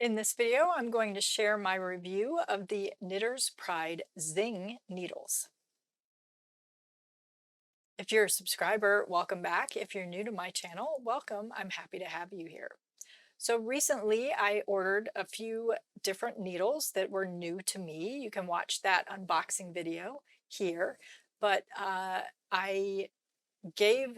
In this video, I'm going to share my review of the Knitter's Pride Zing needles. If you're a subscriber, welcome back. If you're new to my channel, welcome. I'm happy to have you here. So recently I ordered a few different needles that were new to me. You can watch that unboxing video here, but I gave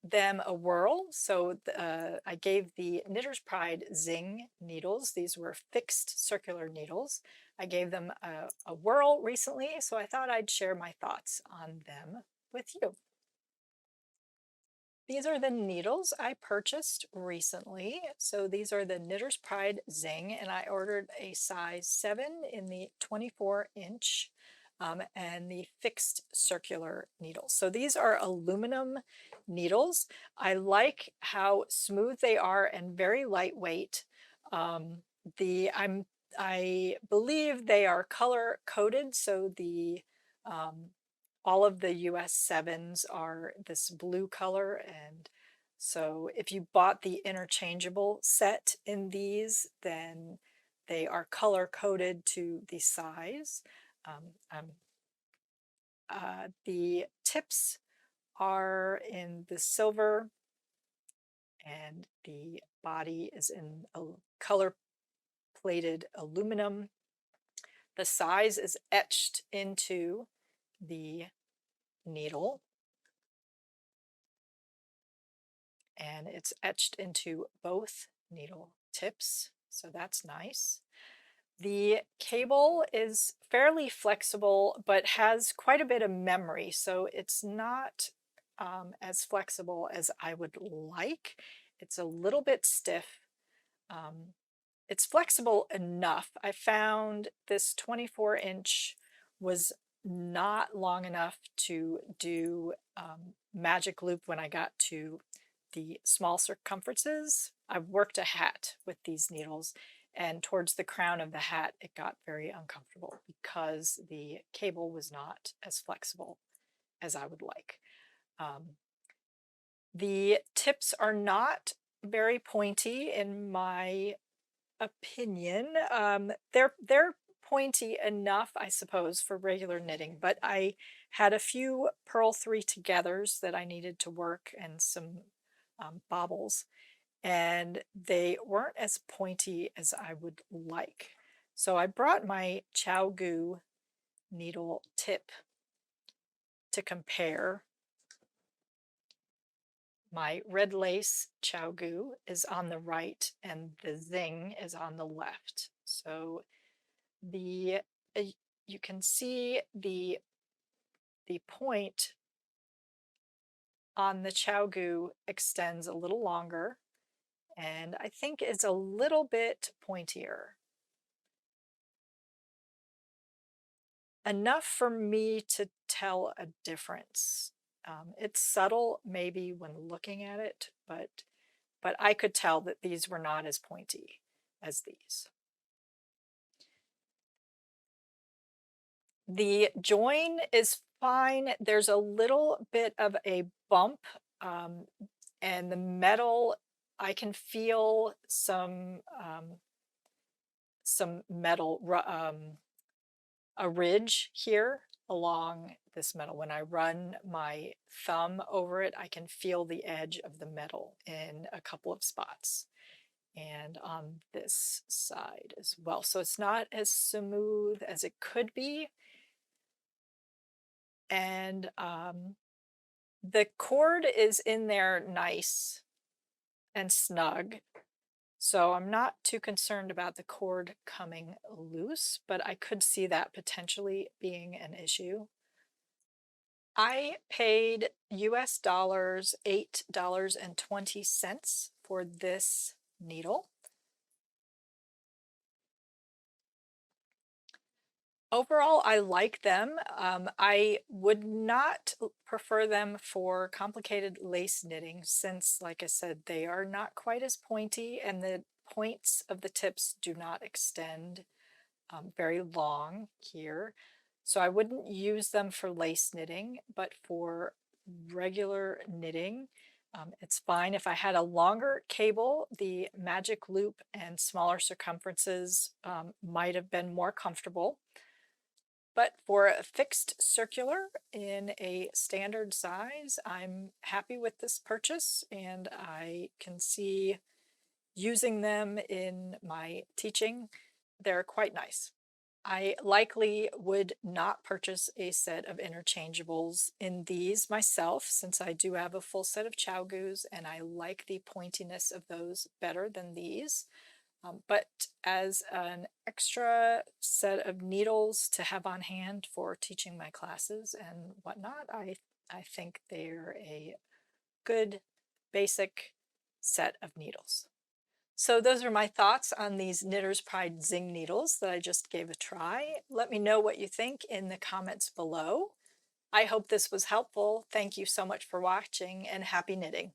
them a whirl. So I gave the Knitter's Pride Zing needles. These were fixed circular needles. I gave them a whirl recently, so I thought I'd share my thoughts on them with you. These are the needles I purchased recently. So these are the Knitter's Pride Zing, and I ordered a size 7 in the 24-inch and the fixed circular needles. So these are aluminum needles. I like how smooth they are and very lightweight. I believe they are color coded, so all of the US 7s are this blue color, and so if you bought the interchangeable set in these, then they are color coded to the size. The tips are in the silver, and the body is in a color plated aluminum. The size is etched into the needle, and it's etched into both needle tips, so that's nice. The cable is fairly flexible but has quite a bit of memory, so it's not as flexible as I would like. It's a little bit stiff. It's flexible enough. I found this 24-inch was not long enough to do magic loop when I got to the small circumferences. I've worked a hat with these needles, and towards the crown of the hat it got very uncomfortable because the cable was not as flexible as I would like. The tips are not very pointy in my opinion. They're pointy enough, I suppose, for regular knitting, but I had a few purl 3 togethers that I needed to work and some bobbles, and they weren't as pointy as I would like. So I brought my ChowGoo needle tip to compare. My red lace ChowGoo is on the right and the Zing is on the left. So the you can see the point on the ChowGoo extends a little longer, and I think it's a little bit pointier. Enough for me to tell a difference. It's subtle maybe when looking at it, but I could tell that these were not as pointy as these. The join is fine. There's a little bit of a bump, and the metal, I can feel some metal, a ridge here along this metal. When I run my thumb over it, I can feel the edge of the metal in a couple of spots, and on this side as well. So it's not as smooth as it could be. And the cord is in there nice and snug, so I'm not too concerned about the cord coming loose, but I could see that potentially being an issue. I paid US dollars, $8.20 for this needle. Overall, I like them. I would not prefer them for complicated lace knitting since, like I said, they are not quite as pointy and the points of the tips do not extend very long here. So I wouldn't use them for lace knitting, but for regular knitting, It's fine. If I had a longer cable, the magic loop and smaller circumferences might have been more comfortable. But for a fixed circular in a standard size, I'm happy with this purchase, and I can see using them in my teaching. They're quite nice. I likely would not purchase a set of interchangeables in these myself, since I do have a full set of Chow and I like the pointiness of those better than these. But as an extra set of needles to have on hand for teaching my classes and whatnot, I think they're a good basic set of needles. So those are my thoughts on these Knitter's Pride Zing needles that I just gave a try. Let me know what you think in the comments below. I hope this was helpful. Thank you so much for watching, and happy knitting.